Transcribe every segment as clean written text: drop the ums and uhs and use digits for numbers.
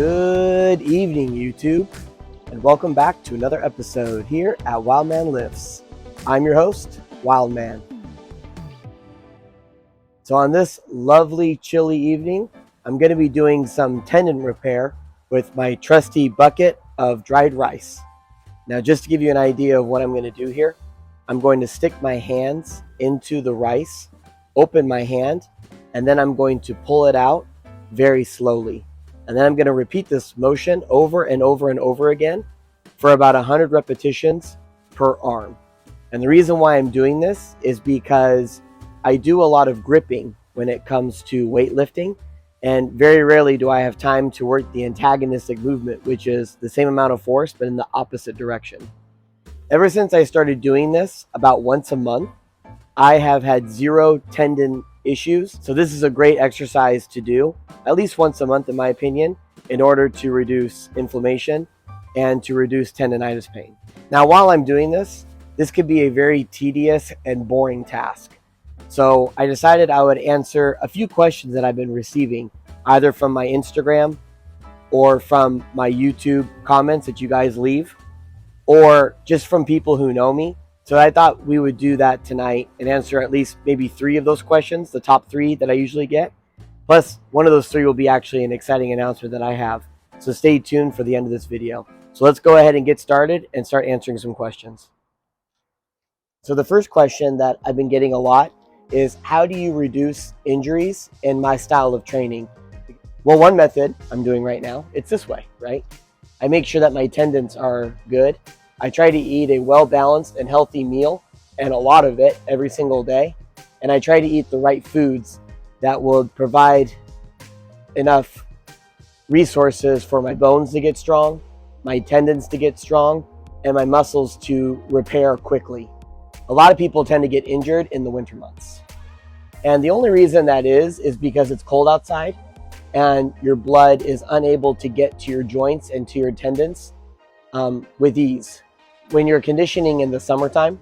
Good evening, YouTube, and welcome back to another episode here at Wildman Lifts. I'm your host, Wildman. So on this lovely, chilly evening, I'm going to be doing some tendon repair with my trusty bucket of dried rice. Now, just to give you an idea of what I'm going to do here, I'm going to stick my hands into the rice, open my hand, and then I'm going to pull it out very slowly. And then I'm going to repeat this motion over and over and over again for about 100 repetitions per arm. And the reason why I'm doing this is because I do a lot of gripping when it comes to weightlifting, and very rarely do I have time to work the antagonistic movement, which is the same amount of force but in the opposite direction. Ever since I started doing this about once a month, I have had zero tendon issues. So this is a great exercise to do at least once a month, in my opinion, in order to reduce inflammation and to reduce tendonitis pain. Now, while I'm doing this could be a very tedious and boring task. So I decided I would answer a few questions that I've been receiving, either from my Instagram or from my YouTube comments that you guys leave, or just from people who know me. So I thought we would do that tonight and answer at least maybe 3 of those questions, the top 3 that I usually get. Plus, one of those 3 will be actually an exciting announcement that I have. So stay tuned for the end of this video. So let's go ahead and get started and start answering some questions. So the first question that I've been getting a lot is, how do you reduce injuries in my style of training? Well, one method I'm doing right now, it's this way, right? I make sure that my tendons are good. I try to eat a well-balanced and healthy meal, and a lot of it every single day. And I try to eat the right foods that will provide enough resources for my bones to get strong, my tendons to get strong, and my muscles to repair quickly. A lot of people tend to get injured in the winter months. And the only reason that is because it's cold outside and your blood is unable to get to your joints and to your tendons with ease. When you're conditioning in the summertime,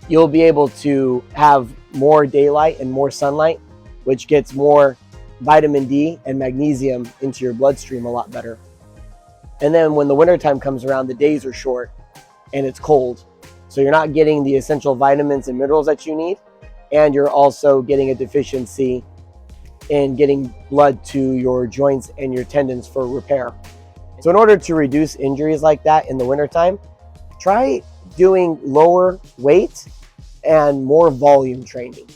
you'll be able to have more daylight and more sunlight, which gets more vitamin D and magnesium into your bloodstream a lot better. And then when the wintertime comes around, the days are short and it's cold. So you're not getting the essential vitamins and minerals that you need, and you're also getting a deficiency in getting blood to your joints and your tendons for repair. So in order to reduce injuries like that in the wintertime, try doing lower weight and more volume training.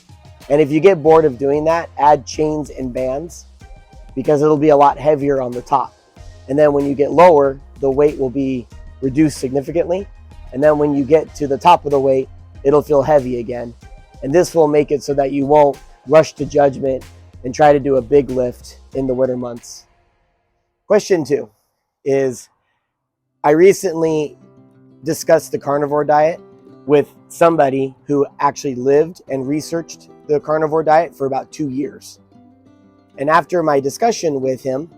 And if you get bored of doing that, add chains and bands, because it'll be a lot heavier on the top. And then when you get lower, the weight will be reduced significantly. And then when you get to the top of the weight, it'll feel heavy again. And this will make it so that you won't rush to judgment and try to do a big lift in the winter months. Question 2 is, I recently discussed the carnivore diet with somebody who actually lived and researched the carnivore diet for about 2 years. And after my discussion with him,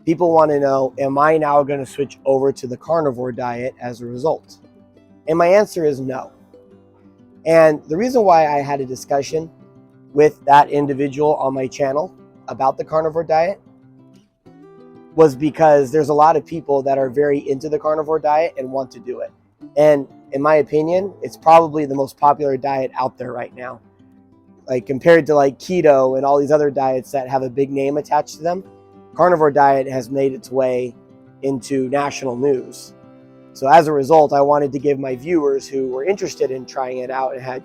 people want to know, am I now going to switch over to the carnivore diet as a result? And my answer is no. And the reason why I had a discussion with that individual on my channel about the carnivore diet was because there's a lot of people that are very into the carnivore diet and want to do it. And in my opinion, it's probably the most popular diet out there right now. Like, compared to like keto and all these other diets that have a big name attached to them, carnivore diet has made its way into national news. So as a result, I wanted to give my viewers who were interested in trying it out and had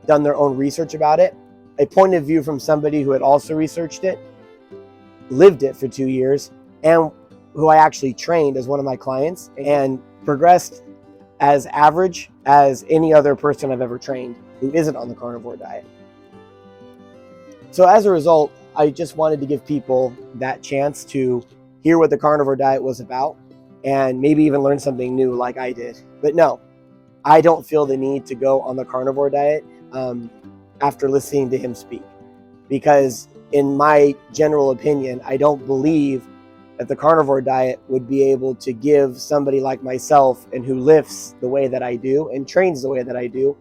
done their own research about it a point of view from somebody who had also researched it, lived it for 2 years, and who I actually trained as one of my clients and progressed as average as any other person I've ever trained who isn't on the carnivore diet. So as a result, I just wanted to give people that chance to hear what the carnivore diet was about and maybe even learn something new like I did. But no, I don't feel the need to go on the carnivore diet after listening to him speak, because in my general opinion, I don't believe that the carnivore diet would be able to give somebody like myself, and who lifts the way that I do and trains the way that I do,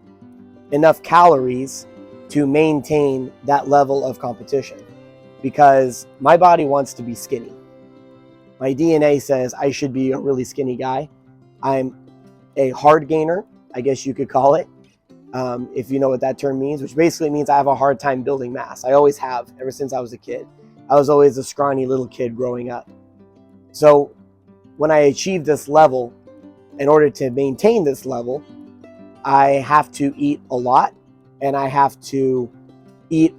enough calories to maintain that level of competition, because my body wants to be skinny. My DNA says I should be a really skinny guy. I'm a hard gainer, I guess you could call it, if you know what that term means, which basically means I have a hard time building mass. I always have, ever since I was a kid. I was always a scrawny little kid growing up. So when I achieve this level, in order to maintain this level, I have to eat a lot, and I have to eat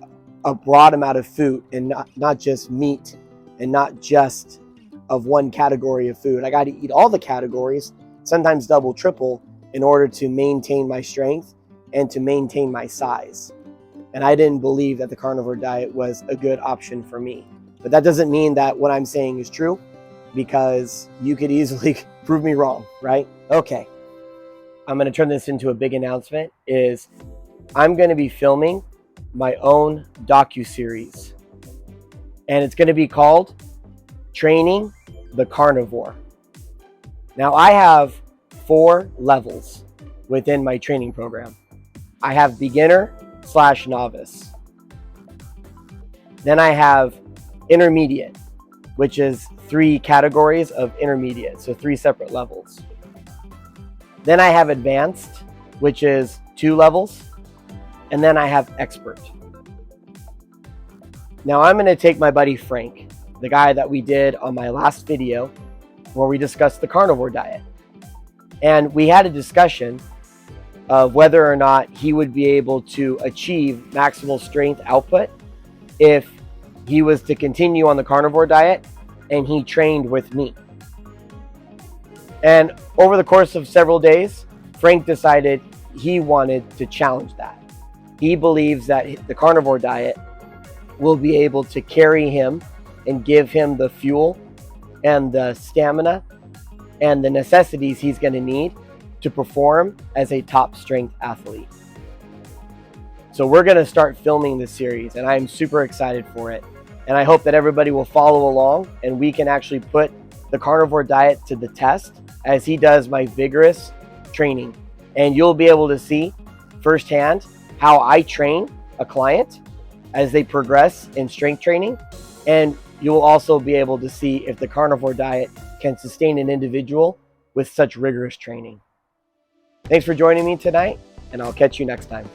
a broad amount of food, and not just meat, and not just of one category of food. I got to eat all the categories, sometimes double, triple, in order to maintain my strength and to maintain my size. And I didn't believe that the carnivore diet was a good option for me. But that doesn't mean that what I'm saying is true, because you could easily prove me wrong, right? Okay, I'm going to turn this into a big announcement. I'm going to be filming my own docuseries, and it's going to be called Training the Carnivore. Now, I have 4 levels within my training program. I have beginner/novice. Then I have intermediate, which is 3 categories of intermediate, so 3 separate levels. Then I have advanced, which is 2 levels. And then I have expert. Now I'm going to take my buddy Frank, the guy that we did on my last video where we discussed the carnivore diet. And we had a discussion of whether or not he would be able to achieve maximal strength output if he was to continue on the carnivore diet and he trained with me. And over the course of several days, Frank decided he wanted to challenge that. He believes that the carnivore diet will be able to carry him and give him the fuel and the stamina and the necessities he's going to need to perform as a top strength athlete. So we're going to start filming this series, and I'm super excited for it. And I hope that everybody will follow along and we can actually put the carnivore diet to the test as he does my vigorous training. And you'll be able to see firsthand how I train a client as they progress in strength training. And you'll also be able to see if the carnivore diet can sustain an individual with such rigorous training. Thanks for joining me tonight, and I'll catch you next time.